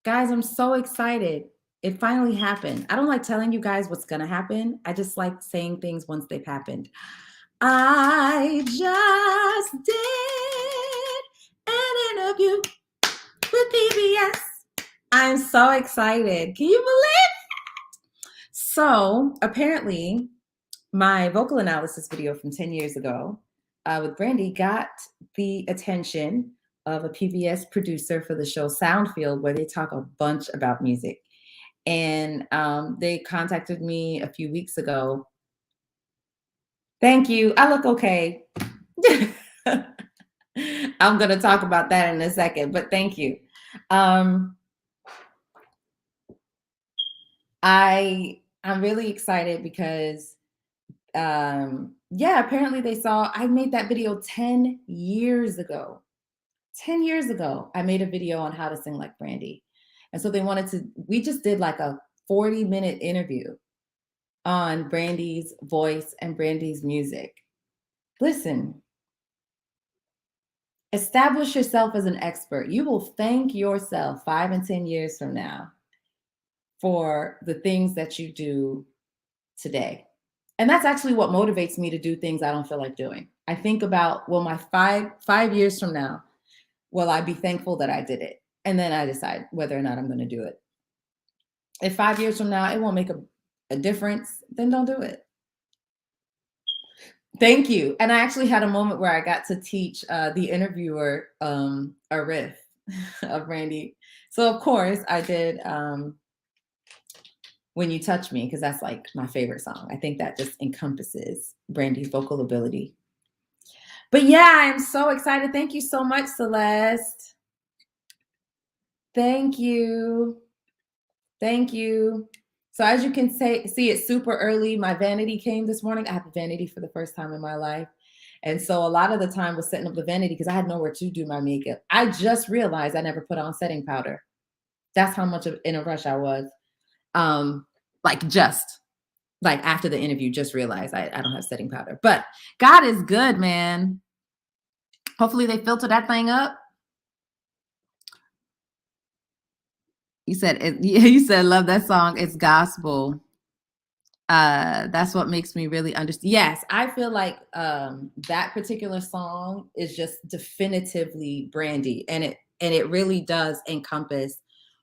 Guys, I'm so excited. It finally happened. I don't like telling you guys what's going to happen. I just like saying things once they've happened. I just did an interview with PBS. I'm so excited. Can you believe it? So, apparently, my vocal analysis video from 10 years ago with Brandy got the attention of a PBS producer for the show Soundfield, where they talk a bunch about music. And they contacted me a few weeks ago. Thank you. I look okay. I'm going to talk about that in a second, but thank you. I'm really excited because apparently they saw I made that video 10 years ago. 10 years ago, I made a video on how to sing like Brandy. And so we just did like a 40-minute interview on Brandy's voice and Brandy's music. Listen, establish yourself as an expert. You will thank yourself 5 and 10 years from now for the things that you do today. And that's actually what motivates me to do things I don't feel like doing. I think about, well, my five years from now, will I be thankful that I did it? And then I decide whether or not I'm going to do it. If 5 years from now it won't make a difference, then don't do it. Thank you. And I actually had a moment where I got to teach the interviewer a riff of Brandy. So of course I did When You Touch Me, because that's like my favorite song. I think that just encompasses Brandy's vocal ability. But yeah, I'm so excited. Thank you so much, Celeste. Thank you. Thank you. So as you can see, it's super early. My vanity came this morning. I have a vanity for the first time in my life. And so a lot of the time was setting up the vanity because I had nowhere to do my makeup. I just realized I never put on setting powder. That's how much in a rush I was. Like after the interview, just realized I don't have setting powder. But God is good, man. Hopefully they filter that thing up. You said love that song. It's gospel. That's what makes me really understand. Yes, I feel like that particular song is just definitively Brandy, and it really does encompass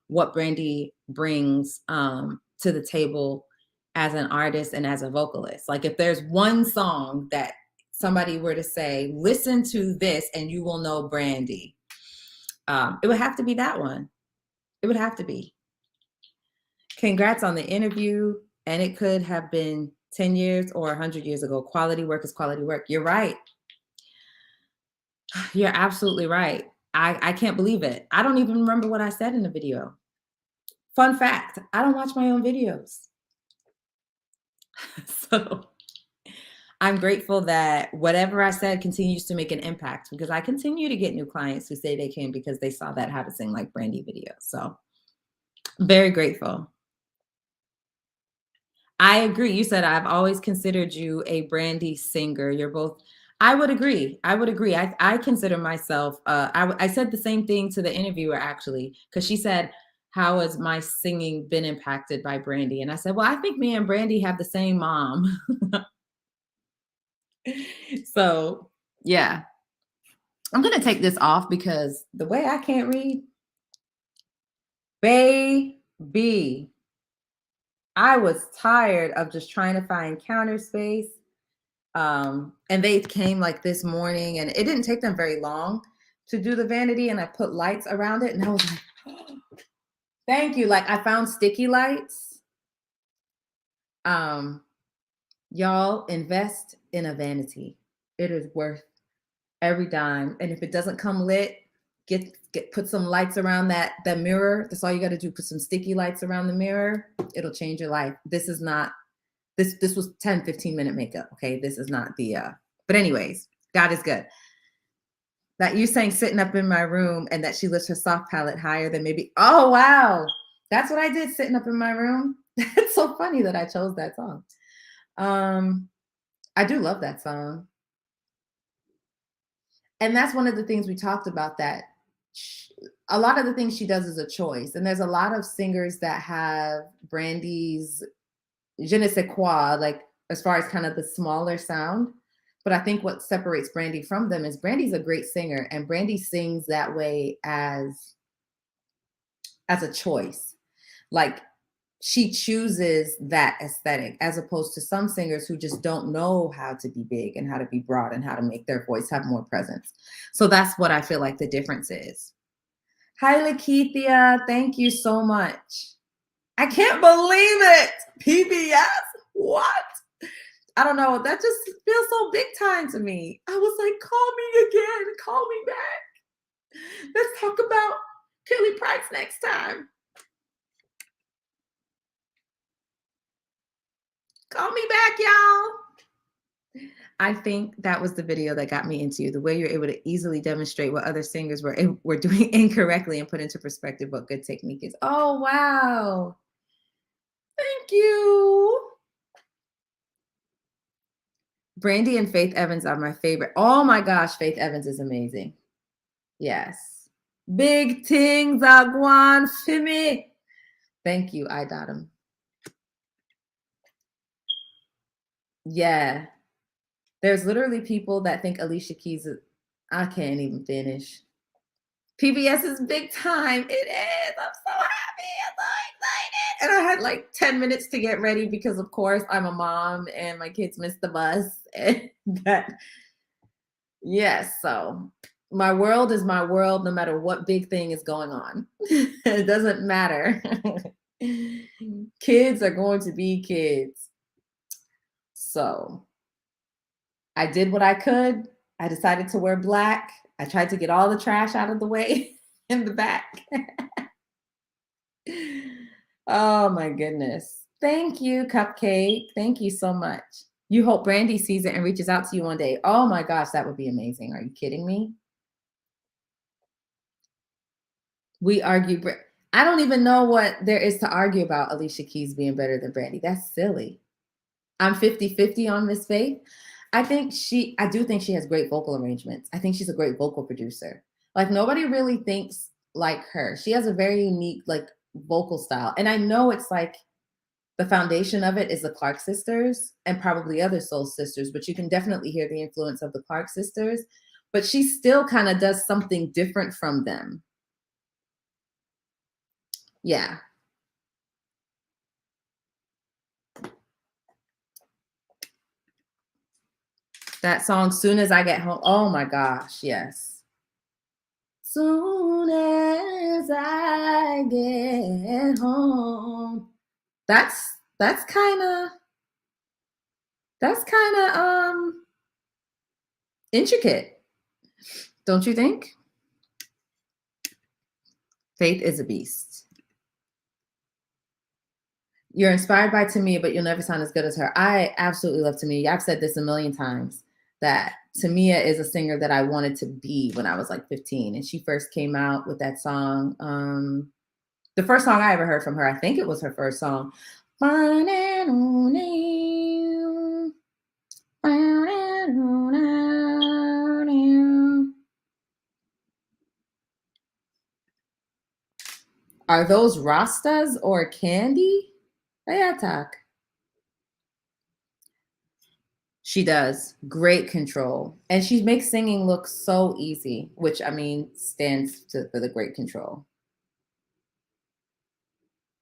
what Brandy brings to the table as an artist and as a vocalist. Like if there's one song that somebody were to say, listen to this and you will know Brandy, it would have to be that one. It would have to be. Congrats on the interview. And it could have been 10 years or 100 years ago. Quality work is quality work. You're right. You're absolutely right. I can't believe it. I don't even remember what I said in the video. Fun fact, I don't watch my own videos. So I'm grateful that whatever I said continues to make an impact, because I continue to get new clients who say they came because they saw that How to Sing Like Brandy video. So very grateful. I agree. You said I've always considered you a Brandy singer. You're both. I would agree. I consider myself. I said the same thing to the interviewer actually, because she said, "How has my singing been impacted by Brandy?" And I said, "Well, I think me and Brandy have the same mom." So yeah, I'm gonna take this off because the way I can't read, baby. I was tired of just trying to find counter space. And they came like this morning, and it didn't take them very long to do the vanity, and I put lights around it, and I was like, oh, thank you. Like I found sticky lights. Y'all invest in a vanity. It is worth every dime. And if it doesn't come lit, put some lights around that mirror. That's all you got to do. Put some sticky lights around the mirror. It'll change your life. This is not this was 10-15 minute makeup. Okay, this is not the but anyways, God is good. That you saying sitting up in my room and that she lifts her soft palette higher than maybe. Oh wow, that's what I did, sitting up in my room. It's so funny that I chose that song. I do love that song. And that's one of the things we talked about, that a lot of the things she does is a choice. And there's a lot of singers that have Brandy's je ne sais quoi, like as far as kind of the smaller sound. But I think what separates Brandy from them is Brandy's a great singer, and Brandy sings that way as a choice. Like she chooses that aesthetic as opposed to some singers who just don't know how to be big and how to be broad and how to make their voice have more presence. So that's what I feel like the difference is. Hi, Lakithia. Thank you so much. I can't believe it. PBS? What? I don't know. That just feels so big time to me. I was like, call me again. Call me back. Let's talk about Kelly Price next time. Call me back, y'all. I think that was the video that got me into you. The way you're able to easily demonstrate what other singers were doing incorrectly and put into perspective what good technique is. Oh, wow. Thank you. Brandy and Faith Evans are my favorite. Oh my gosh, Faith Evans is amazing. Yes. Big things are going for me. Thank you, I got him. Yeah. There's literally people that think Alicia Keys is, I can't even finish. PBS is big time. It is. I'm so happy. I'm so excited. And I had like 10 minutes to get ready because, of course, I'm a mom and my kids missed the bus. And that, yes. So my world is my world no matter what big thing is going on. It doesn't matter. Kids are going to be kids. So I did what I could. I decided to wear black. I tried to get all the trash out of the way in the back. Oh my goodness. Thank you, Cupcake. Thank you so much. You hope Brandy sees it and reaches out to you one day. Oh my gosh, that would be amazing. Are you kidding me? We argue. I don't even know what there is to argue about Alicia Keys being better than Brandy. That's silly. I'm 50-50 on Miss Faith. I do think she has great vocal arrangements. I think she's a great vocal producer. Like nobody really thinks like her. She has a very unique like vocal style. And I know it's like the foundation of it is the Clark sisters and probably other soul sisters, but you can definitely hear the influence of the Clark sisters. But she still kind of does something different from them. Yeah. That song, Soon as I Get Home. Oh my gosh, yes. Soon as I get home. That's kind of intricate. Don't you think? Faith is a beast. You're inspired by Tamia, but you'll never sound as good as her. I absolutely love Tamia. I've said this a million times that Tamia is a singer that I wanted to be when I was like 15. And she first came out with that song. The first song I ever heard from her, I think it was her first song. Are those Rastas or candy? Talk. She does. Great control. And she makes singing look so easy, which I mean stands for the great control.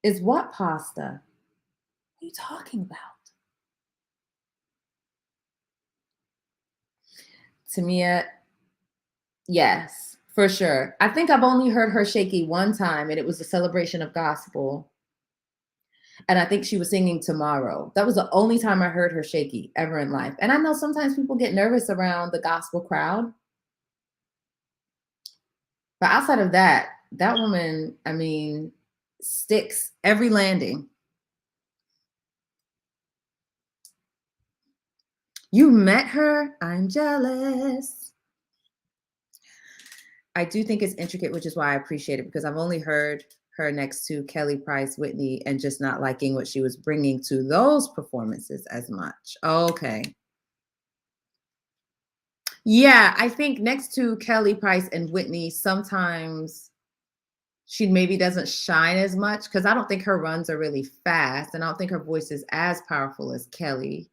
Is what pasta? What are you talking about? Tamia, yes, for sure. I think I've only heard her shaky one time, and it was a celebration of gospel. And I think she was singing Tomorrow. That was the only time I heard her shaky ever in life. And I know sometimes people get nervous around the gospel crowd. But outside of that, that woman, I mean, sticks every landing. You met her? I'm jealous. I do think it's intricate, which is why I appreciate it, because I've only heard her next to Kelly Price, Whitney, and just not liking what she was bringing to those performances as much. Okay. Yeah, I think next to Kelly Price and Whitney, sometimes She maybe doesn't shine as much because I don't think her runs are really fast, and I don't think her voice is as powerful as Kelly.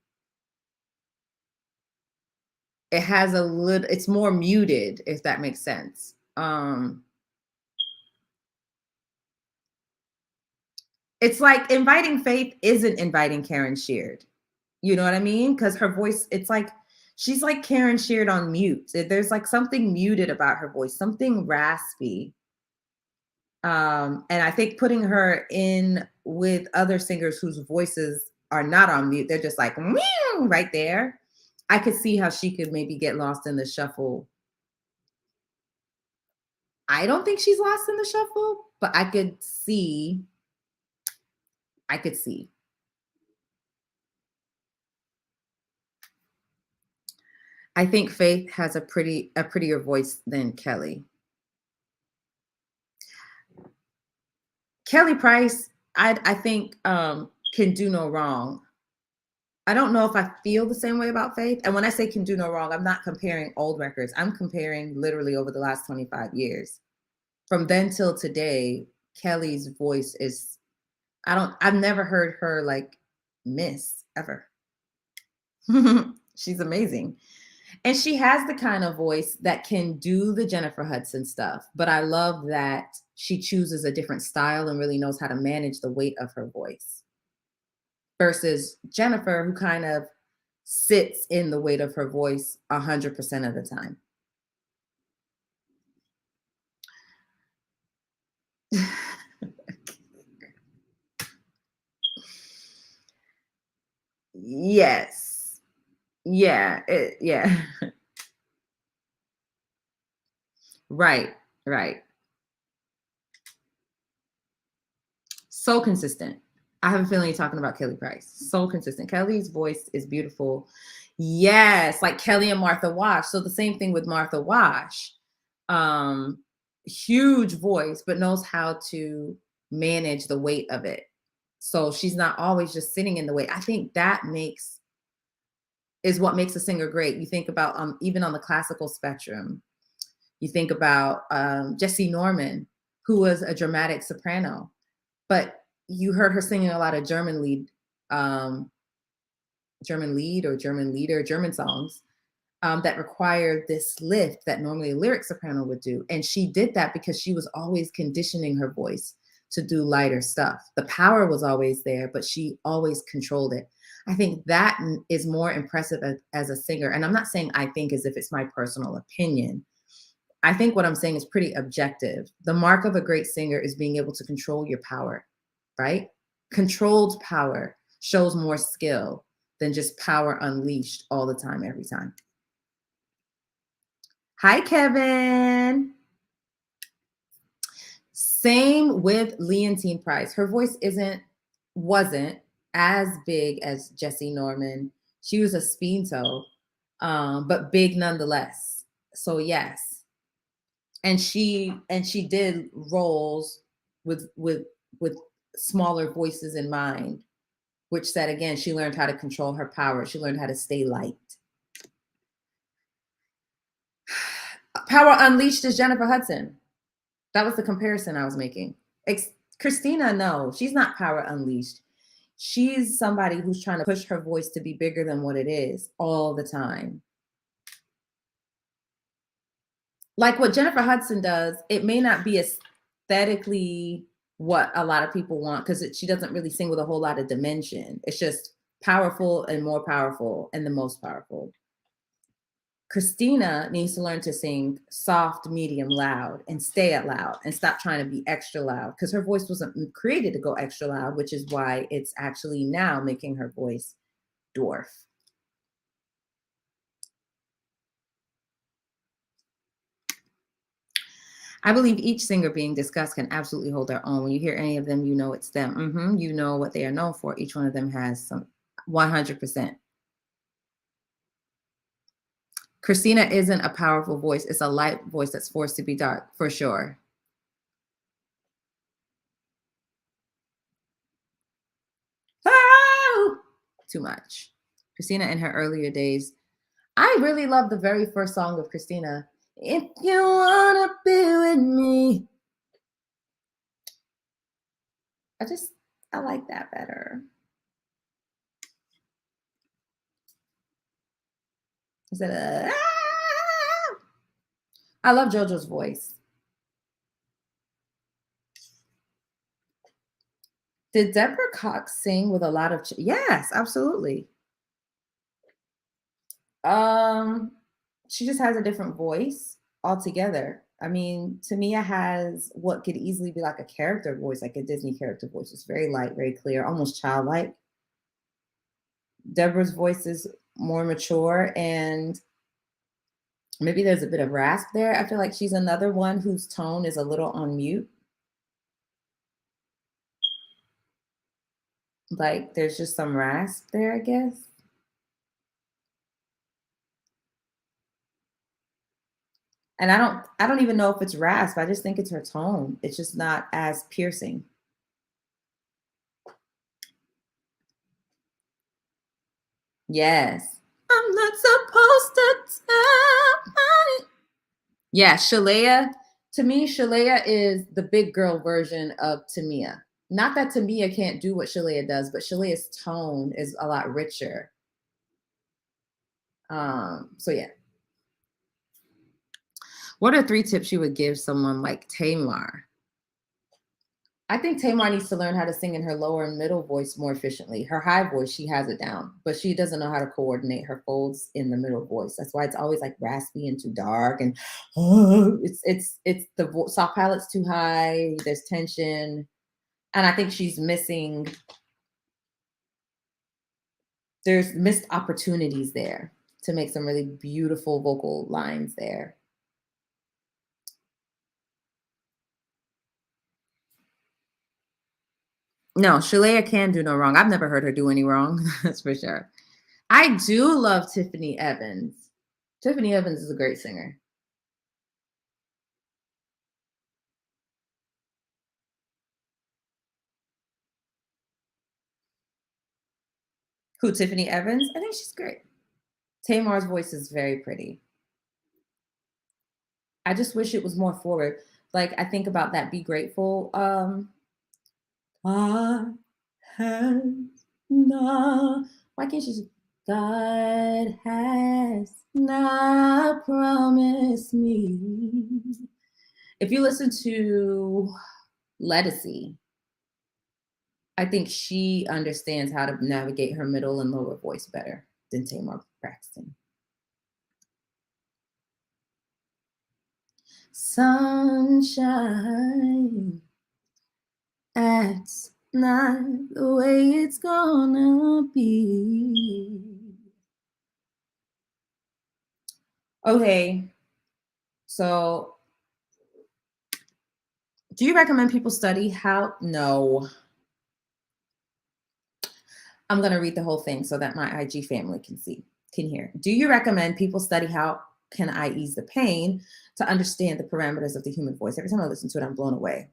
It has a little it's more muted, if that makes sense. It's like inviting Faith isn't inviting Karen Sheard. You know what I mean? Because her voice, it's like she's like Karen Sheard on mute. There's like something muted about her voice, something raspy. And I think putting her in with other singers whose voices are not on mute, they're just like meow, right there. I could see how she could maybe get lost in the shuffle. I don't think she's lost in the shuffle, but I could see. I think Faith has a prettier voice than Kelly. Kelly Price, I think can do no wrong. I don't know if I feel the same way about Faith. And when I say can do no wrong, I'm not comparing old records. I'm comparing literally over the last 25 years. From then till today, Kelly's voice is I've never heard her like miss ever. She's amazing. And she has the kind of voice that can do the Jennifer Hudson stuff. But I love that she chooses a different style and really knows how to manage the weight of her voice versus Jennifer, who kind of sits in the weight of her voice 100% of the time. Yes. Yeah. Yeah. Right. Right. So consistent. I have a feeling you're talking about Kelly Price. So consistent. Kelly's voice is beautiful. Yes, like Kelly and Martha Wash. So the same thing with Martha Wash. Um, Huge voice, but knows how to manage the weight of it. So she's not always just sitting in the weight. I think that is what makes a singer great. You think about even on the classical spectrum, you think about Jesse Norman, who was a dramatic soprano, but you heard her singing a lot of um, German lead or German leader, German songs that required this lift that normally a lyric soprano would do. And she did that because she was always conditioning her voice to do lighter stuff. The power was always there, but she always controlled it. I think that is more impressive as a singer. And I'm not saying I think as if it's my personal opinion. I think what I'm saying is pretty objective. The mark of a great singer is being able to control your power, right? Controlled power shows more skill than just power unleashed all the time, every time. Hi, Kevin. Same with Leontine Price. Her voice wasn't as big as Jesse Norman. She was a spinto, but big nonetheless. So yes, and she did roles with smaller voices in mind, which said again she learned how to control her power. She learned how to stay light. Power Unleashed is Jennifer Hudson. That was the comparison I was making. Christina, no, she's not Power Unleashed. She's somebody who's trying to push her voice to be bigger than what it is all the time. Like what Jennifer Hudson does, it may not be aesthetically what a lot of people want because she doesn't really sing with a whole lot of dimension. It's just powerful and more powerful and the most powerful. Christina needs to learn to sing soft, medium, loud, and stay at loud and stop trying to be extra loud because her voice wasn't created to go extra loud, which is why it's actually now making her voice dwarf. I believe each singer being discussed can absolutely hold their own. When you hear any of them, you know it's them. You know what they are known for. Each one of them has some 100%. Christina isn't a powerful voice. It's a light voice that's forced to be dark, for sure. Oh, too much. Christina in her earlier days. I really love the very first song of Christina. If you wanna be with me, I like that better. Instead of "Ah!" I love JoJo's voice. Did Deborah Cox sing with a lot of yes, absolutely. Um, she just has a different voice altogether. I mean, Tamia has what could easily be like a character voice, like a Disney character voice. It's very light, very clear, almost childlike. Deborah's voice is more mature and maybe there's a bit of rasp there. I feel like she's another one whose tone is a little on mute. Like there's just some rasp there, I guess. And I don't even know if it's rasp. I just think it's her tone. It's just not as piercing. Yes. I'm not supposed to tell. Yeah, Shalea. To me, Shalea is the big girl version of Tamia. Not that Tamia can't do what Shalea does, but Shalea's tone is a lot richer. So yeah. What are 3 tips you would give someone like Tamar? I think Tamar needs to learn how to sing in her lower and middle voice more efficiently. Her high voice, she has it down, but she doesn't know how to coordinate her folds in the middle voice. That's why it's always like raspy and too dark, and it's the soft palette's too high. There's tension, and I think she's missing. There's missed opportunities there to make some really beautiful vocal lines there. No, Shalea can do no wrong. I've never heard her do any wrong. That's for sure. I do love Tiffany Evans. Tiffany Evans is a great singer. Who, Tiffany Evans? I think she's great. Tamar's voice is very pretty. I just wish it was more forward. Like I think about that Be Grateful. I has not. Why can't she just God has not promised me. If you listen to Lettucey, I think she understands how to navigate her middle and lower voice better than Tamar Braxton. Sunshine, that's not the way it's gonna be. Okay, so do you recommend people study how? No. I'm gonna read the whole thing so that my IG family can hear. Do you recommend people study how can I ease the pain to understand the parameters of the human voice? Every time I listen to it, I'm blown away.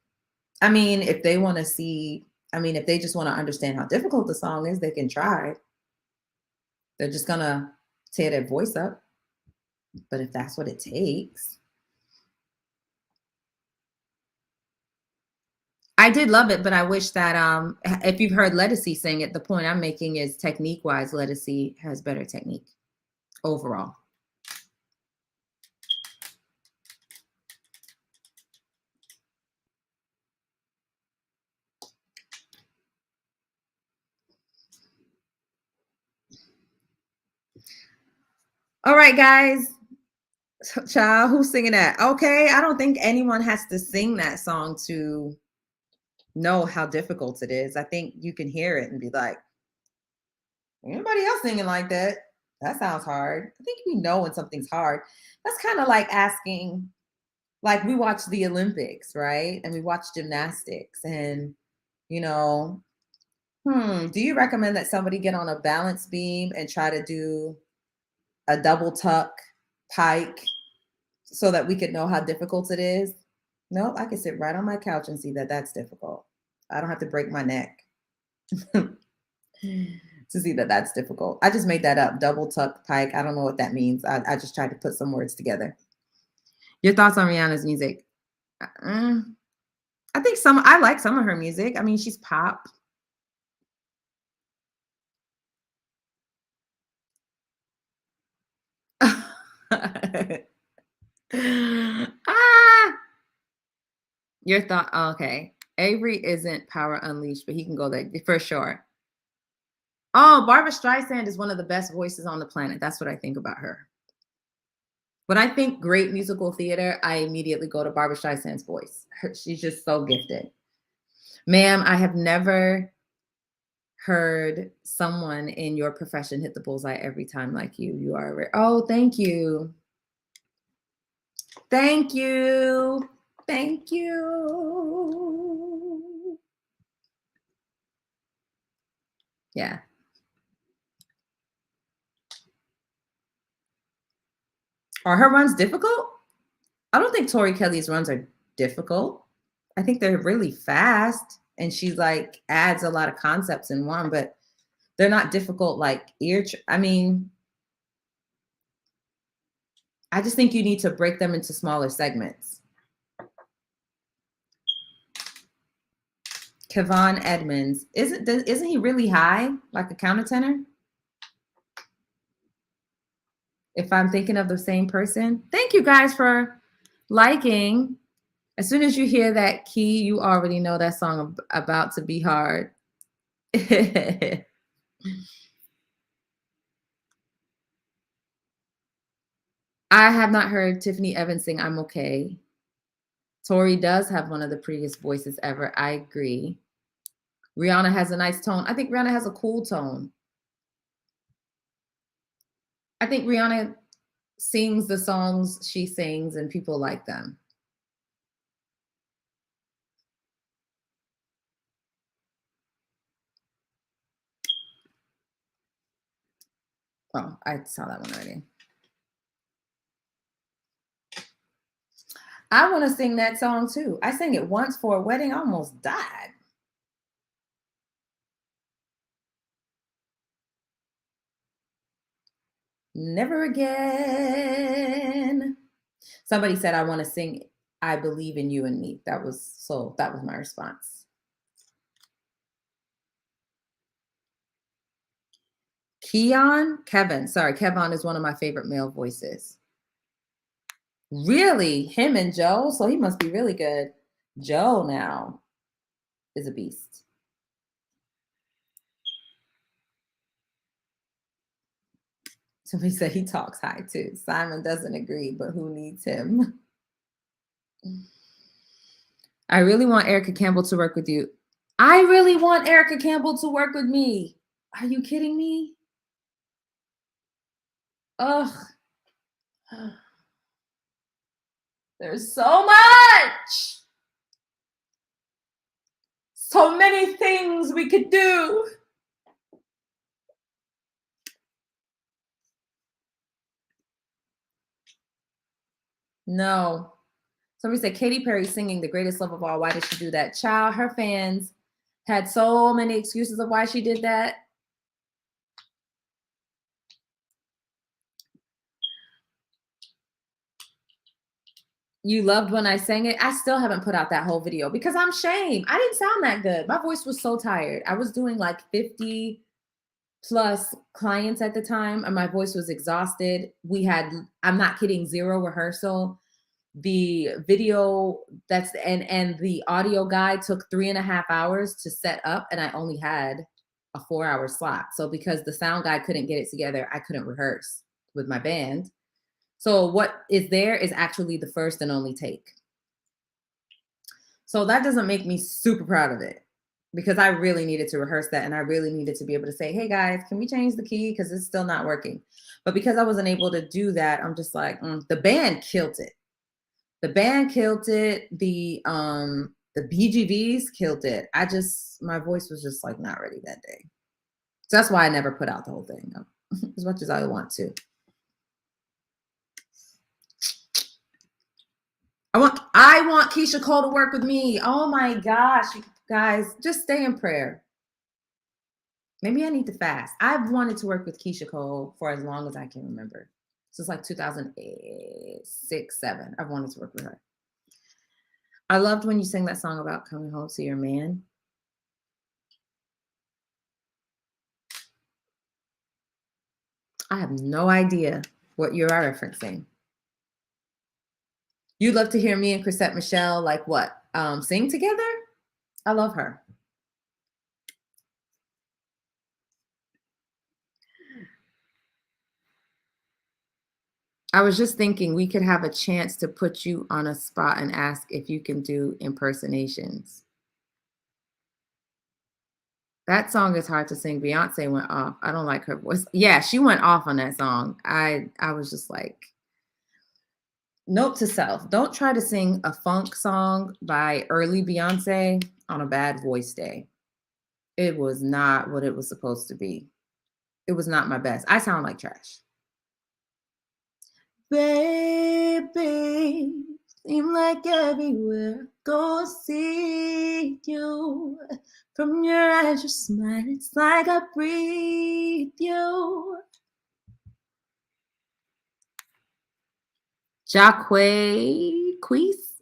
I mean, if they want to see, I mean, if they just want to understand how difficult the song is, they can try. They're just gonna tear their voice up. But if that's what it takes, I did love it, but I wish that if you've heard Lettucey sing it, the point I'm making is technique wise, Lettucey has better technique overall. All right, guys. Child, who's singing that? Okay, I don't think anyone has to sing that song to know how difficult it is. I think you can hear it and be like, anybody else singing like that? That sounds hard. I think we know when something's hard. That's kind of like asking, like we watch the Olympics, right? And we watch gymnastics, and you know, do you recommend that somebody get on a balance beam and try to do a double tuck pike so that we could know how difficult it is? Nope, I can sit right on my couch and see that that's difficult. I don't have to break my neck to see that that's difficult. I just made that up. Double tuck pike. I don't know what that means. I just tried to put some words together. Your thoughts on Rihanna's music? Uh, I think I like some of her music. I mean, she's pop. Ah, your thought. Oh, okay. Avery isn't Power Unleashed, but he can go there for sure. Oh, Barbara Streisand is one of the best voices on the planet. That's what I think about her. When I think great musical theater, I immediately go to Barbara Streisand's voice. She's just so gifted. Ma'am, I have never heard someone in your profession hit the bullseye every time like you. You are oh, thank you. Thank you. Thank you. Yeah. Are her runs difficult? I don't think Tori Kelly's runs are difficult. I think they're really fast and she like adds a lot of concepts in one, but they're not difficult like I mean, I just think you need to break them into smaller segments. Kevon Edmonds, isn't he really high, like a countertenor? If I'm thinking of the same person. Thank you guys for liking. As soon as you hear that key, you already know that song about to be hard. I have not heard Tiffany Evans sing I'm Okay. Tori does have one of the prettiest voices ever. I agree. Rihanna has a nice tone. I think Rihanna has a cool tone. I think Rihanna sings the songs she sings and people like them. Oh, I saw that one already. I want to sing that song too. I sang it once for a wedding. I almost died. Never again. Somebody said, I want to sing I Believe in You and Me. That was my response. Kevin is one of my favorite male voices. Really? Him and Joe? So he must be really good. Joe now is a beast. Somebody said he talks high too. Simon doesn't agree, but who needs him? I really want Erica Campbell to work with you. I really want Erica Campbell to work with me. Are you kidding me? Ugh. There's so much. So many things we could do. No. Somebody said Katy Perry singing The Greatest Love of All. Why did she do that? Child, her fans had so many excuses of why she did that. You loved when I sang it. I still haven't put out that whole video because I'm ashamed. I didn't sound that good. My voice was so tired. I was doing like 50 plus clients at the time and my voice was exhausted. We had, I'm not kidding, 0 rehearsal. The video and the audio guide took 3.5 hours to set up and I only had a 4-hour slot. So because the sound guy couldn't get it together, I couldn't rehearse with my band. So what is there is actually the first and only take. So that doesn't make me super proud of it because I really needed to rehearse that and I really needed to be able to say, hey guys, can we change the key? Because it's still not working. But because I wasn't able to do that, I'm just like, the band killed it. The band killed it. The BGVs killed it. My voice was just like not ready that day. So that's why I never put out the whole thing as much as I want to. I want Keyshia Cole to work with me. Oh my gosh, you guys, just stay in prayer. Maybe I need to fast. I've wanted to work with Keyshia Cole for as long as I can remember. Since like 2006, 2007, I've wanted to work with her. I loved when you sang that song about coming home to your man. I have no idea what you are referencing. You'd love to hear me and Chrisette Michele, like what? Sing together? I love her. I was just thinking we could have a chance to put you on a spot and ask if you can do impersonations. That song is hard to sing. Beyonce went off. I don't like her voice. Yeah, she went off on that song. I was just like, note to self, don't try to sing a funk song by early Beyonce on a bad voice day. It was not what it was supposed to be. It was not my best. I sound like trash. Baby, seem like everywhere go see you. From your eyes, your smile, it's like I breathe you. Jacquees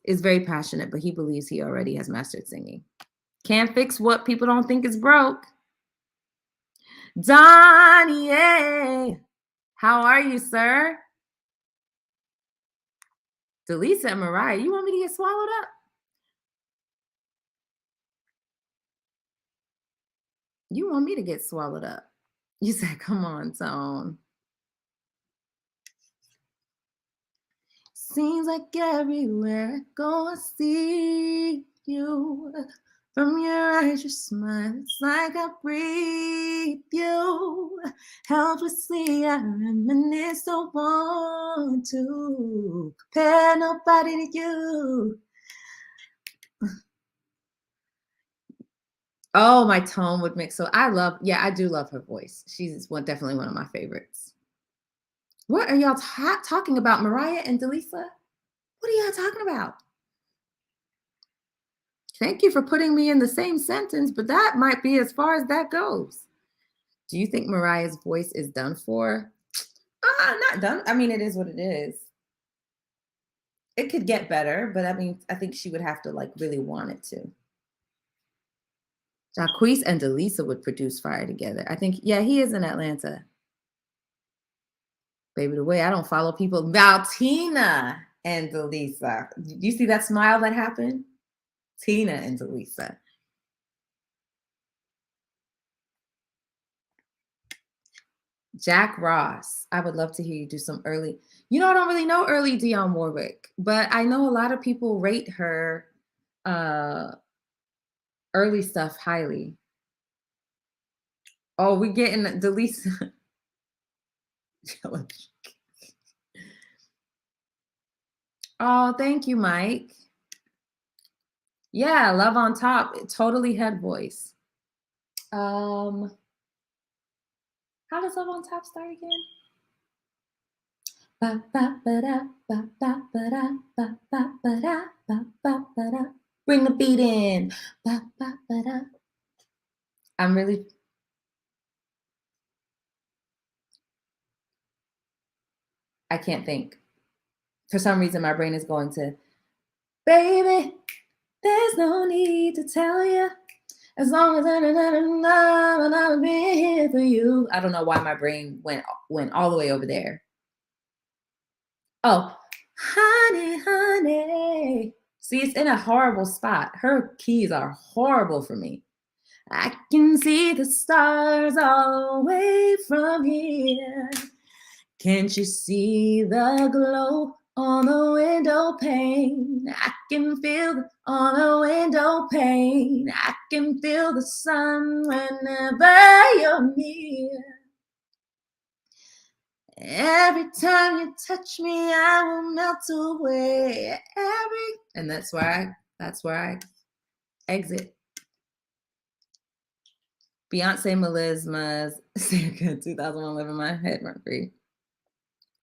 is very passionate, but he believes he already has mastered singing. Can't fix what people don't think is broke. Donnie, how are you, sir? Delisa and Mariah, you want me to get swallowed up? You want me to get swallowed up? You said, come on, Tone. Seems like everywhere I go, I see you. From your eyes, your smile, it's like I breathe you. Helplessly, I reminisce, don't want to compare nobody to you. Oh, my Tone would mix. So I do love her voice. She's definitely one of my favorites. What are y'all talking about, Mariah and Delisa? What are y'all talking about? Thank you for putting me in the same sentence, but that might be as far as that goes. Do you think Mariah's voice is done for? Not done. I mean, it is what it is. It could get better, but I mean, I think she would have to like really want it to. Jacquees and Delisa would produce fire together. I think, yeah, he is in Atlanta. Baby, the way I don't follow people. Valtina and Delisa. You see that smile that happened? Tina and Delisa. Jack Ross. I would love to hear you do some early. I don't really know early Dionne Warwick, but I know a lot of people rate her early stuff highly. Oh, we getting Delisa. Oh, thank you, Mike. Yeah, Love on Top. Totally head voice. How does Love on Top start again? Bring the beat in. I'm really. I can't think. For some reason, my brain is going to, baby, there's no need to tell you. As long as I'll be here for you. I don't know why my brain went all the way over there. Oh, honey, honey. See, it's in a horrible spot. Her keys are horrible for me. I can see the stars all the way from here. Can't you see the glow on the window pane? I can feel on the window pane. I can feel the sun whenever you're near. Every time you touch me, I will melt away. And that's where I exit. Beyonce Melisma's circa 2001 Living My Head Rent Free.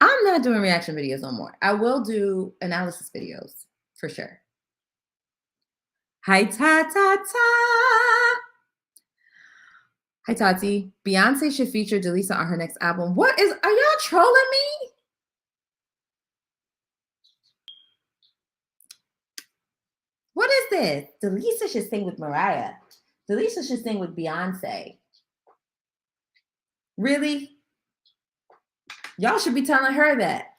I'm not doing reaction videos no more. I will do analysis videos for sure. Hi, Tata. Hi, Tati. Beyonce should feature Delisa on her next album. Are y'all trolling me? What is this? Delisa should sing with Mariah. Delisa should sing with Beyonce. Really? Y'all should be telling her that.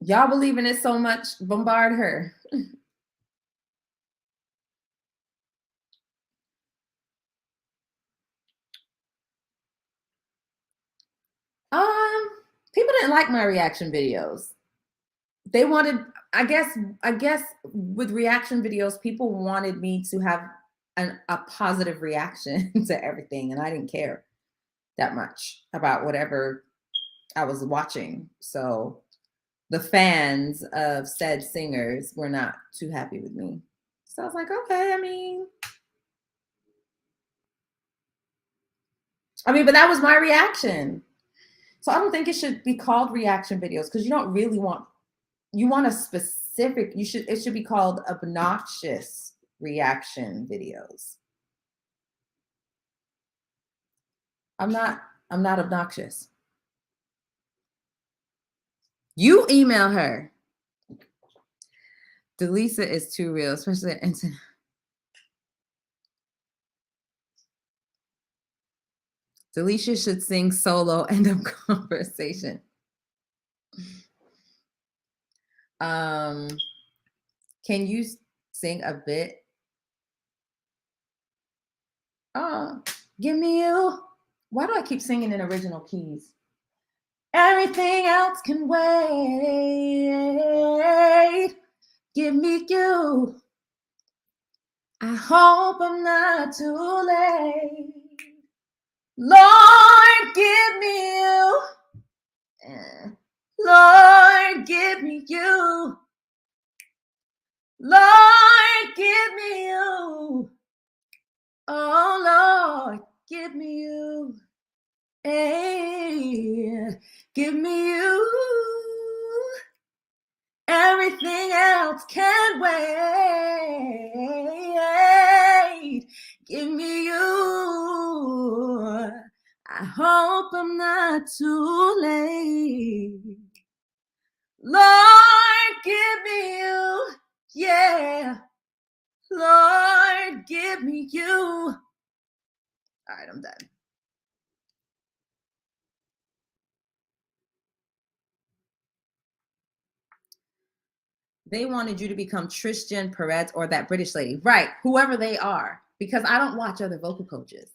Y'all believe in it so much, bombard her. People didn't like my reaction videos. They wanted, I guess with reaction videos, people wanted me to have a positive reaction to everything, and I didn't care that much about whatever I was watching. So the fans of said singers were not too happy with me. So I was like, okay, I mean, but that was my reaction. So I don't think it should be called reaction videos, because you don't really want, you want a specific, it should be called obnoxious reaction videos. I'm not obnoxious. You email her. Delisa is too real, especially at internet. Delisa should sing solo, end of conversation. Can you sing a bit? Give me you. Why do I keep singing in original keys? Everything else can wait. Give me you. I hope I'm not too late. Lord, give me you. Lord, give me you. Lord, give me you. Oh, Lord, give me you. Hey, give me you. Everything else can wait. Give me you. I hope I'm not too late. Lord, give me you. Yeah. Lord, give me you. All right, I'm done. They wanted you to become Tristan Perez or that British lady. Right, whoever they are. Because I don't watch other vocal coaches.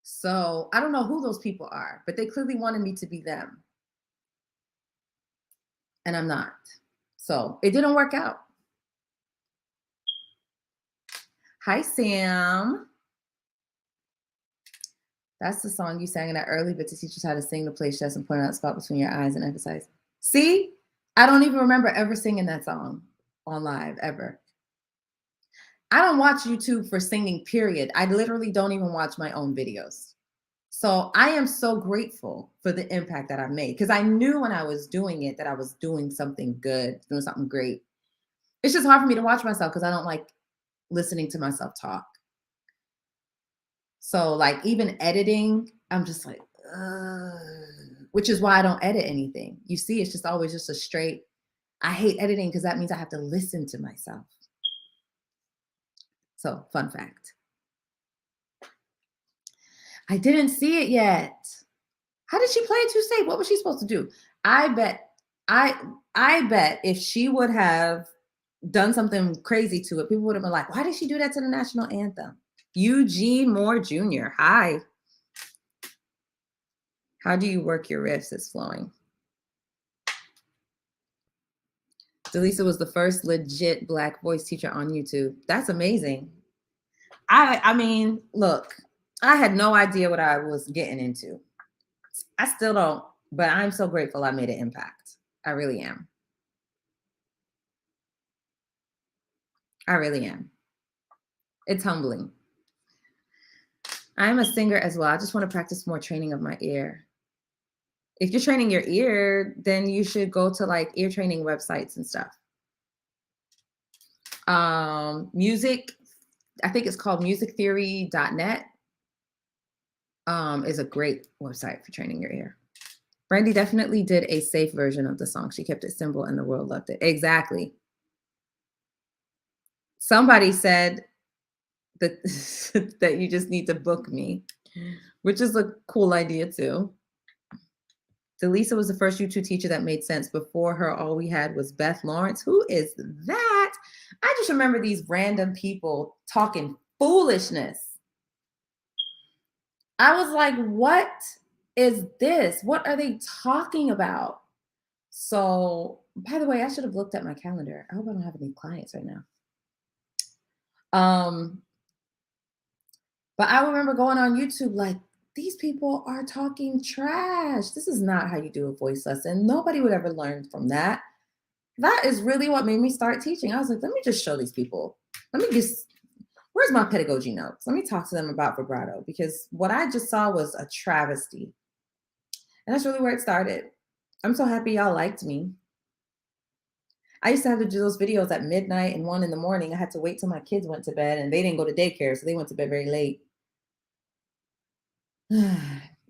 So I don't know who those people are, but they clearly wanted me to be them. And I'm not. So it didn't work out. Hi, Sam. That's the song you sang in that early bit to teach us how to sing, the place chest, and point out the spot between your eyes and emphasize. See? I don't even remember ever singing that song on live, ever. I don't watch YouTube for singing, period. I literally don't even watch my own videos. So I am so grateful for the impact that I've made, because I knew when I was doing it that I was doing something good, doing something great. It's just hard for me to watch myself because I don't like listening to myself talk. So like even editing, I'm just like, which is why I don't edit anything. You see, it's just always just a straight, I hate editing because that means I have to listen to myself. So fun fact. I didn't see it yet. How did she play it too safe? What was she supposed to do? I bet if she would have done something crazy to it, people would have been like, why did she do that to the national anthem? Eugene Moore Jr. Hi. How do you work your riffs? It's flowing. Delisa was the first legit Black voice teacher on YouTube. That's amazing. I mean, look, I had no idea what I was getting into. I still don't, but I'm so grateful I made an impact. I really am. I really am. It's humbling. I'm a singer as well. I just want to practice more training of my ear. If you're training your ear, then you should go to like ear training websites and stuff. Music, I think it's called musictheory.net, is a great website for training your ear. Brandy definitely did a safe version of the song. She kept it simple and the world loved it. Exactly. Somebody said that that you just need to book me, which is a cool idea too. Delisa was the first YouTube teacher that made sense. Before her, all we had was Beth Lawrence. Who is that? I just remember these random people talking foolishness. I was like, what is this? What are they talking about? So, by the way, I should have looked at my calendar. I hope I don't have any clients right now. But I remember going on YouTube like, these people are talking trash. This is not how you do a voice lesson. Nobody would ever learn from that. That is really what made me start teaching. I was like, let me just show these people. Let me just, where's my pedagogy notes? Let me talk to them about vibrato, because what I just saw was a travesty. And that's really where it started. I'm so happy y'all liked me. I used to have to do those videos at midnight and 1 in the morning. I had to wait till my kids went to bed, and they didn't go to daycare, so they went to bed very late.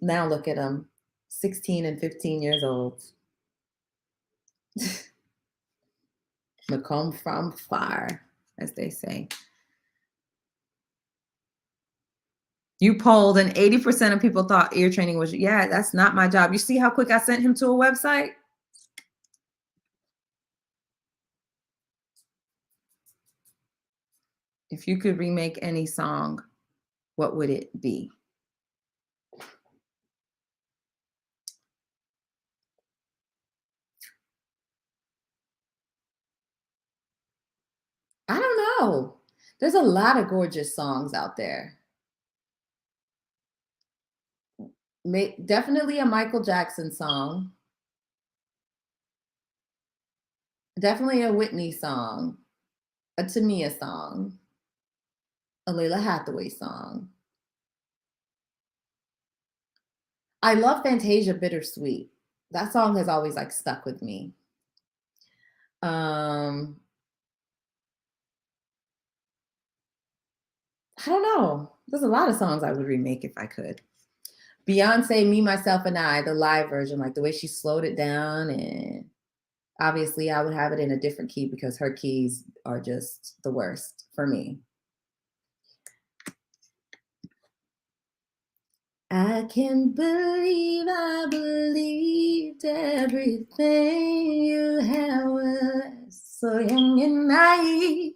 Now look at them, 16 and 15 years old. They come from far, as they say. You polled and 80% of people thought ear training was, yeah, that's not my job. You see how quick I sent him to a website? If you could remake any song, what would it be? I don't know. There's a lot of gorgeous songs out there. Definitely a Michael Jackson song. Definitely a Whitney song. A Tamia song. A Layla Hathaway song. I love Fantasia Bittersweet. That song has always like stuck with me. I don't know. There's a lot of songs I would remake if I could. Beyonce, Me, Myself, and I, the live version, like the way she slowed it down. And obviously I would have it in a different key because her keys are just the worst for me. I can't believe I believed everything you had was so young and naive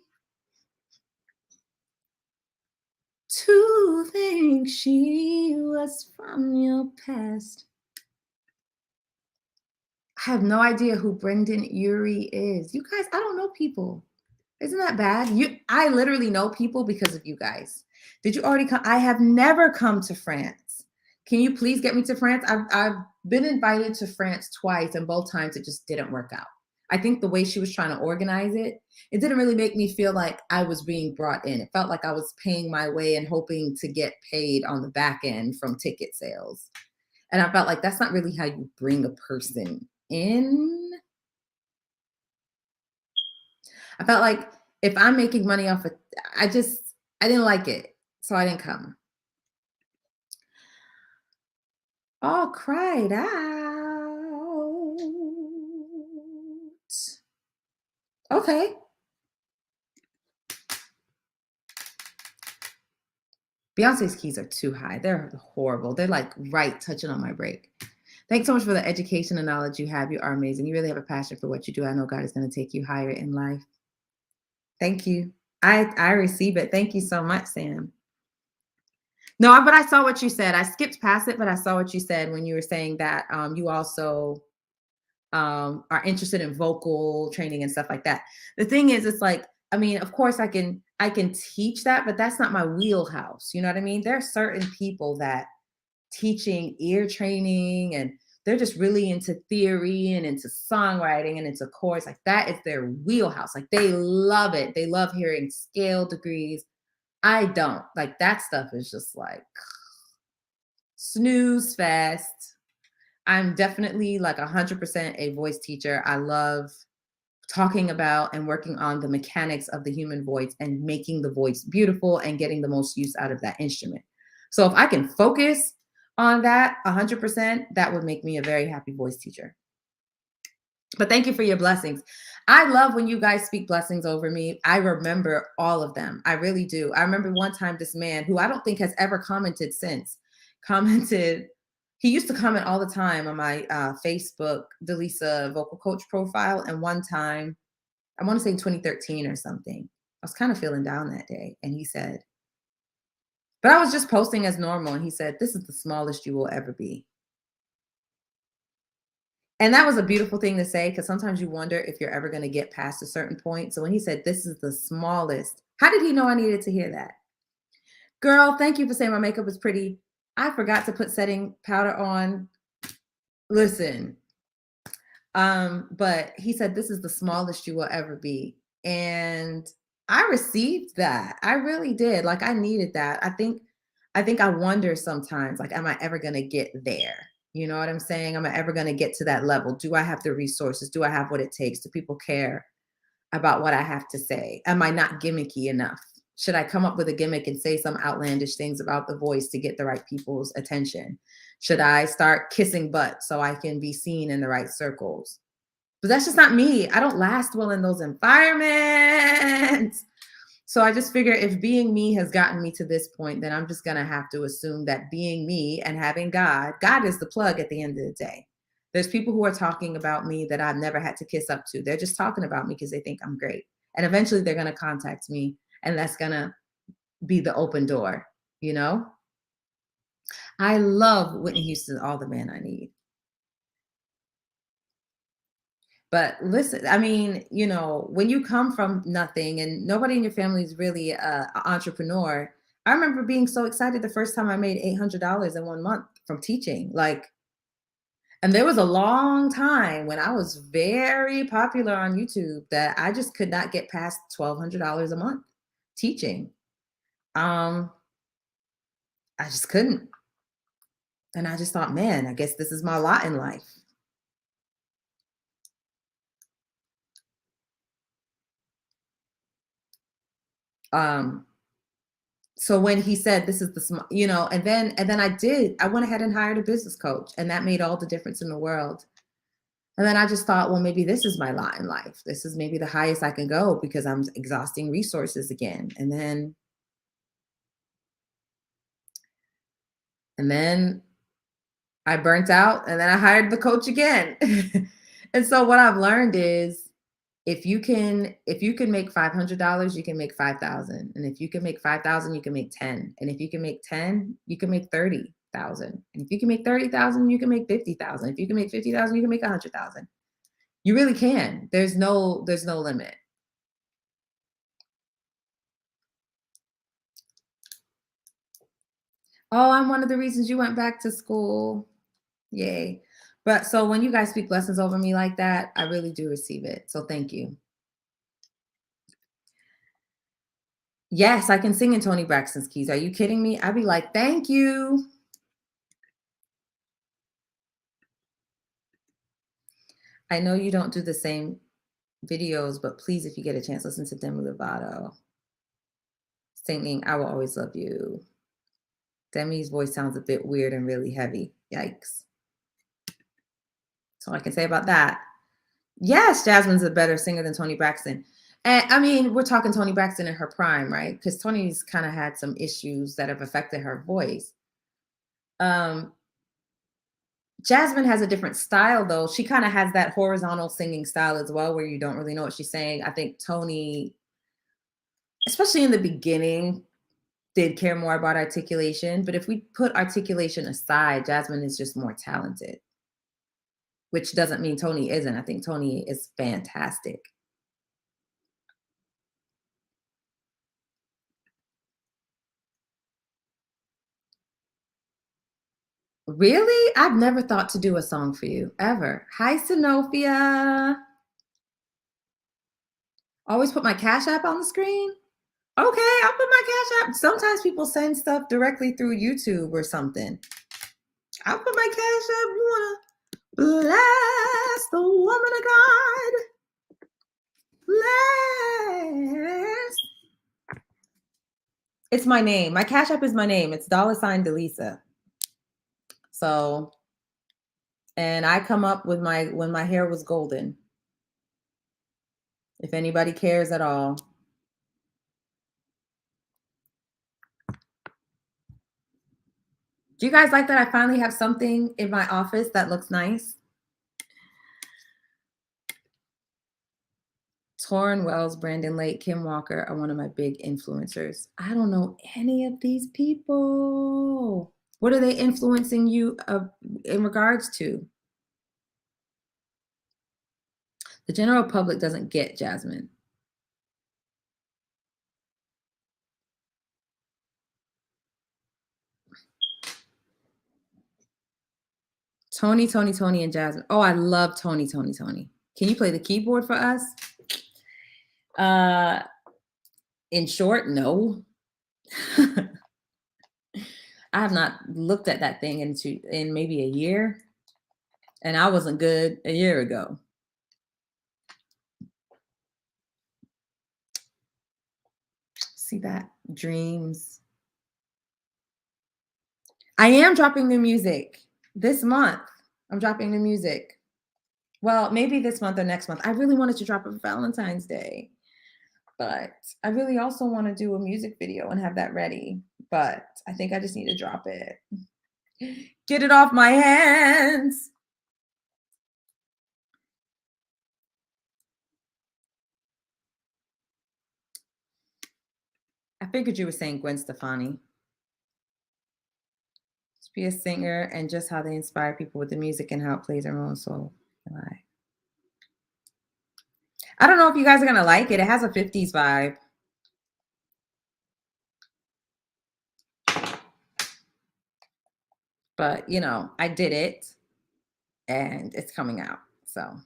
to think she was from your past. I have no idea who Brendan Urie is. You guys, I don't know people. Isn't that bad? I literally know people because of you guys. Did you already come? I have never come to France. Can you please get me to France? I've been invited to France twice, and both times it just didn't work out. I think the way she was trying to organize it, it didn't really make me feel like I was being brought in. It felt like I was paying my way and hoping to get paid on the back end from ticket sales. And I felt like that's not really how you bring a person in. I felt like if I'm making money off of, I didn't like it. So I didn't come. All cried out. Okay. Beyonce's keys are too high. They're horrible. They're like right touching on my brake. Thanks so much for the education and knowledge you have. You are amazing. You really have a passion for what you do. I know God is going to take you higher in life. Thank you. I receive it. Thank you so much, Sam. No, but I saw what you said. I skipped past it, but I saw what you said when you were saying that you also are interested in vocal training and stuff like that. The thing is, it's like, I mean, of course I can teach that, but that's not my wheelhouse. You know what I mean? There are certain people that teaching ear training and they're just really into theory and into songwriting and into chords. Like that is their wheelhouse. Like they love it. They love hearing scale degrees. I don't. Like that stuff is just like snooze fest. I'm definitely like 100% a voice teacher. I love talking about and working on the mechanics of the human voice and making the voice beautiful and getting the most use out of that instrument. So if I can focus on that, 100%, that would make me a very happy voice teacher. But thank you for your blessings. I love when you guys speak blessings over me. I remember all of them. I really do. I remember one time this man who I don't think has ever commented since commented. He used to comment all the time on my Facebook, Delisa vocal coach profile. And one time, I want to say in 2013 or something, I was kind of feeling down that day. And he said, but I was just posting as normal. And he said, this is the smallest you will ever be. And that was a beautiful thing to say because sometimes you wonder if you're ever going to get past a certain point. So when he said, this is the smallest, how did he know I needed to hear that? Girl, thank you for saying my makeup is pretty. I forgot to put setting powder on. Listen, but he said, this is the smallest you will ever be. And I received that. I really did. Like I needed that. I think I wonder sometimes, like, am I ever going to get there? You know what I'm saying? Am I ever going to get to that level? Do I have the resources? Do I have what it takes? Do people care about what I have to say? Am I not gimmicky enough? Should I come up with a gimmick and say some outlandish things about the voice to get the right people's attention? Should I start kissing butt so I can be seen in the right circles? But that's just not me. I don't last well in those environments. So I just figure if being me has gotten me to this point, then I'm just going to have to assume that being me and having God is the plug at the end of the day. There's people who are talking about me that I've never had to kiss up to. They're just talking about me because they think I'm great. And eventually they're going to contact me, and that's going to be the open door, you know? I love Whitney Houston, All the Man I Need. But listen, I mean, when you come from nothing and nobody in your family is really an entrepreneur, I remember being so excited the first time I made $800 in 1 month from teaching. Like, and there was a long time when I was very popular on YouTube that I just could not get past $1,200 a month teaching. Um, I just couldn't. And I just thought, man, I guess this is my lot in life. Um, so when he said this is the and then I went ahead and hired a business coach, and that made all the difference in the world. And then I just thought, well, maybe this is my lot in life. This is maybe the highest I can go because I'm exhausting resources again. And then I burnt out, and then I hired the coach again. And so what I've learned is if you can make $500, you can make 5,000. And if you can make 5,000, you can make 10. And if you can make 10, you can make 30,000. And if you can make 30,000, you can make 50,000. If you can make 50,000, you can make 100,000. You really can. There's no limit. Oh, I'm one of the reasons you went back to school. Yay. But so when you guys speak blessings over me like that, I really do receive it. So thank you. Yes, I can sing in Tony Braxton's keys. Are you kidding me? I'd be like, thank you. I know you don't do the same videos, but please, if you get a chance, listen to Demi Lovato singing I Will Always Love You. Demi's voice sounds a bit weird and really heavy. Yikes. That's all I can say about that. Yes, Jasmine's a better singer than Tony Braxton. And I mean, we're talking Tony Braxton in her prime, right? Because Tony's kind of had some issues that have affected her voice. Um, Jasmine has a different style, though. She kind of has that horizontal singing style as well, where you don't really know what she's saying. I think Tony, especially in the beginning, did care more about articulation. But if we put articulation aside, Jasmine is just more talented, which doesn't mean Tony isn't. I think Tony is fantastic. Really? I've never thought to do a song for you ever. Hi, Sinofia. Always put my Cash App on the screen. Okay, I'll put my Cash App. Sometimes people send stuff directly through YouTube or something. I'll put my Cash App. You wanna bless the woman of God? Bless. It's my name. My Cash App is my name. It's $Delisa. So, and I come up with when my hair was golden. If anybody cares at all. Do you guys like that I finally have something in my office that looks nice? Torrin Wells, Brandon Lake, Kim Walker are one of my big influencers. I don't know any of these people. What are they influencing you in regards to? The general public doesn't get Jasmine. Tony, and Jasmine. Oh, I love Tony. Can you play the keyboard for us? In short, no. I have not looked at that thing in maybe a year, and I wasn't good a year ago. See that? Dreams. I am dropping new music this month. I'm dropping new music. Well, maybe this month or next month. I really wanted to drop it for Valentine's Day, but I really also want to do a music video and have that ready. But I think I just need to drop it. Get it off my hands. I figured you were saying Gwen Stefani. Just be a singer and just how they inspire people with the music and how it plays their own soul. I don't know if you guys are going to like it. It has a 50s vibe. But, you know, I did it and it's coming out. So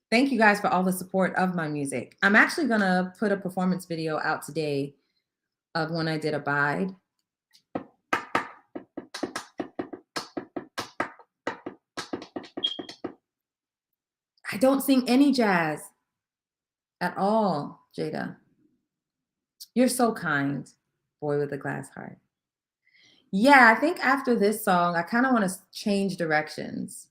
thank you guys for all the support of my music. I'm actually going to put a performance video out today of when I did Abide. I don't sing any jazz at all, Jada. You're so kind, boy with a glass heart. Yeah, I think after this song, I kind of want to change directions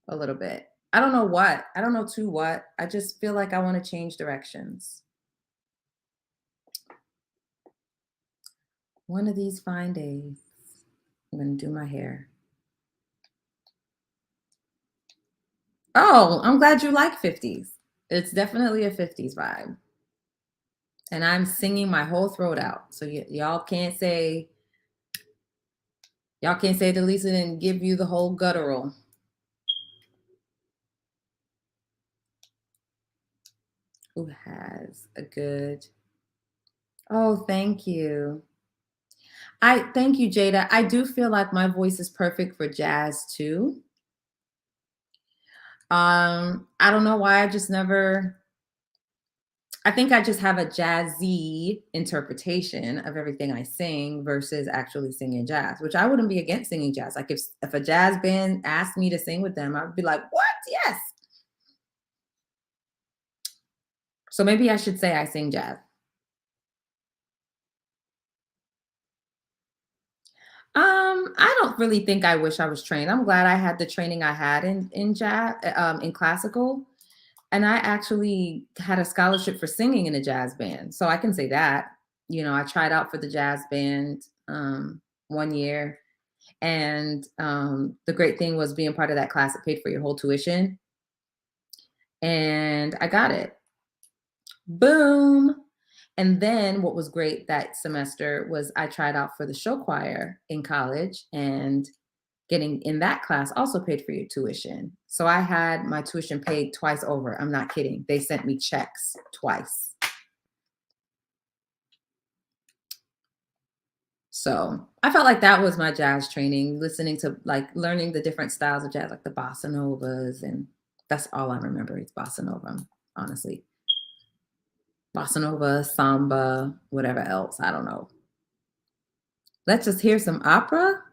a little bit. I don't know what. I don't know to what. I just feel like I want to change directions. One of these fine days, I'm going to do my hair. Oh, I'm glad you like 50s. It's definitely a 50s vibe. And I'm singing my whole throat out. So y'all can't say Delisa didn't give you the whole guttural. Who has a good... Oh, thank you. Thank you, Jada. I do feel like my voice is perfect for jazz too. I don't know why I think I just have a jazzy interpretation of everything I sing versus actually singing jazz, which I wouldn't be against singing jazz. Like if a jazz band asked me to sing with them, I'd be like, what? Yes. So maybe I should say I sing jazz. I don't really think I wish I was trained. I'm glad I had the training I had in jazz, in classical. And I actually had a scholarship for singing in a jazz band. So I can say that. You know, I tried out for the jazz band 1 year. And the great thing was being part of that class, it paid for your whole tuition. And I got it. Boom. And then what was great that semester was I tried out for the show choir in college, and getting in that class also paid for your tuition. So I had my tuition paid twice over. I'm not kidding. They sent me checks twice. So I felt like that was my jazz training, listening to learning the different styles of jazz, like the bossa novas. And that's all I remember is bossa nova, honestly. Bossa nova, samba, whatever else. I don't know. Let's just hear some opera.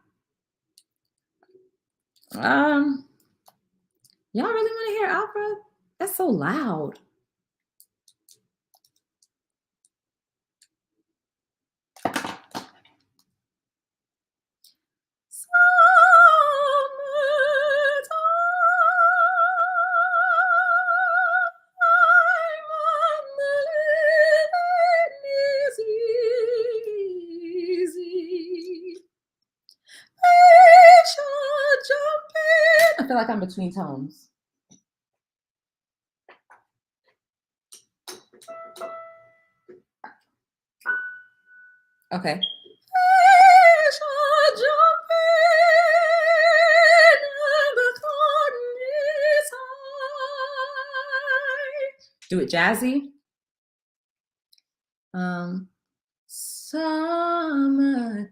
Y'all really want to hear opera? That's so loud. feel like I'm between tones. Okay. Do it jazzy. Summertime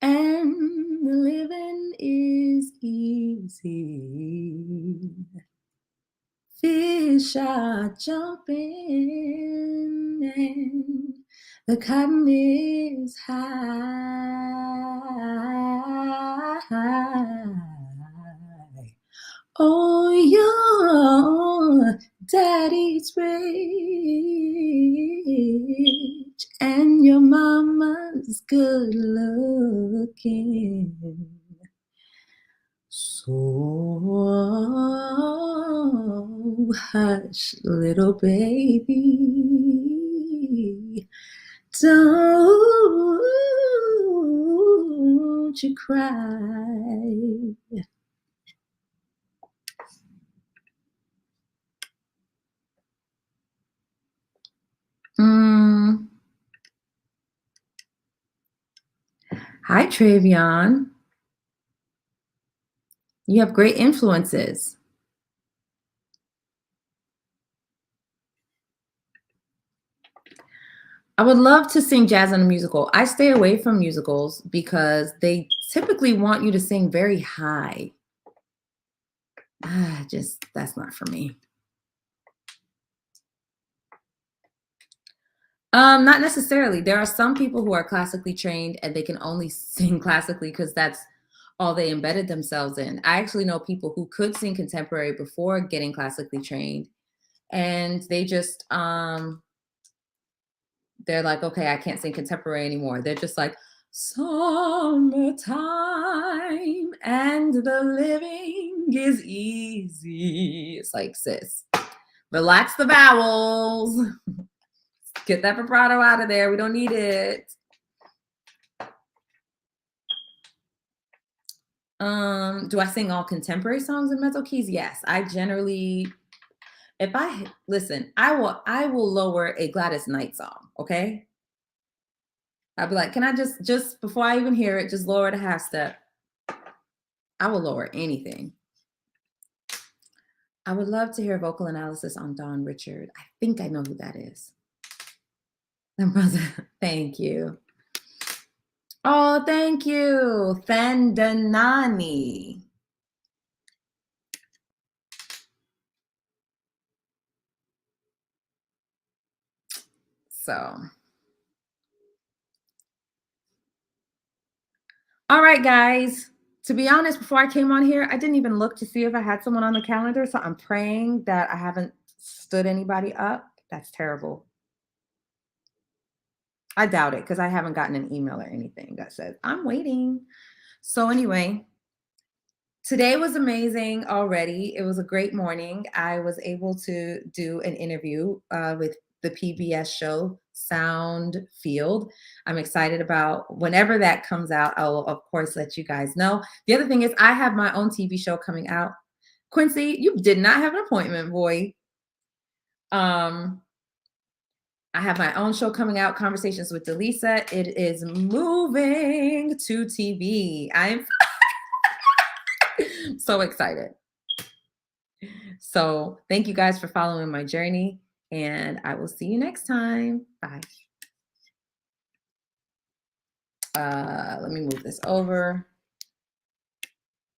and the living is easy. Fish are jumping and the cotton is high. Oh, your daddy's rich and your mama's good looking. So hush, little baby, don't you cry. Hi, Travion. You have great influences. I would love to sing jazz in a musical. I stay away from musicals because they typically want you to sing very high. That's not for me. Not necessarily. There are some people who are classically trained and they can only sing classically because that's all they embedded themselves in. I actually know people who could sing contemporary before getting classically trained, and they just they're like, okay, I can't sing contemporary anymore. They're just like, summertime and the living is easy. It's like, sis, relax the vowels. Get that vibrato out of there. We don't need it. Do I sing all contemporary songs in mezzo keys? Yes. I generally, if I listen, I will lower a Gladys Knight song, okay? I'll be like, can I just before I even hear it, just lower the half step. I will lower anything. I would love to hear vocal analysis on Dawn Richard. I think I know who that is. Thank you. Oh, thank you. Thandanani. So, all right, guys. To be honest, before I came on here, I didn't even look to see if I had someone on the calendar. So I'm praying that I haven't stood anybody up. That's terrible. I doubt it because I haven't gotten an email or anything that says I'm waiting. So anyway, today was amazing already. It was a great morning. I was able to do an interview with the PBS show Sound Field. I'm excited about whenever that comes out. I will, of course, let you guys know. The other thing is I have my own TV show coming out. Quincy, you did not have an appointment, boy. I have my own show coming out, Conversations with Delisa. It is moving to TV. I'm so excited. So thank you guys for following my journey, and I will see you next time. Bye. Let me move this over.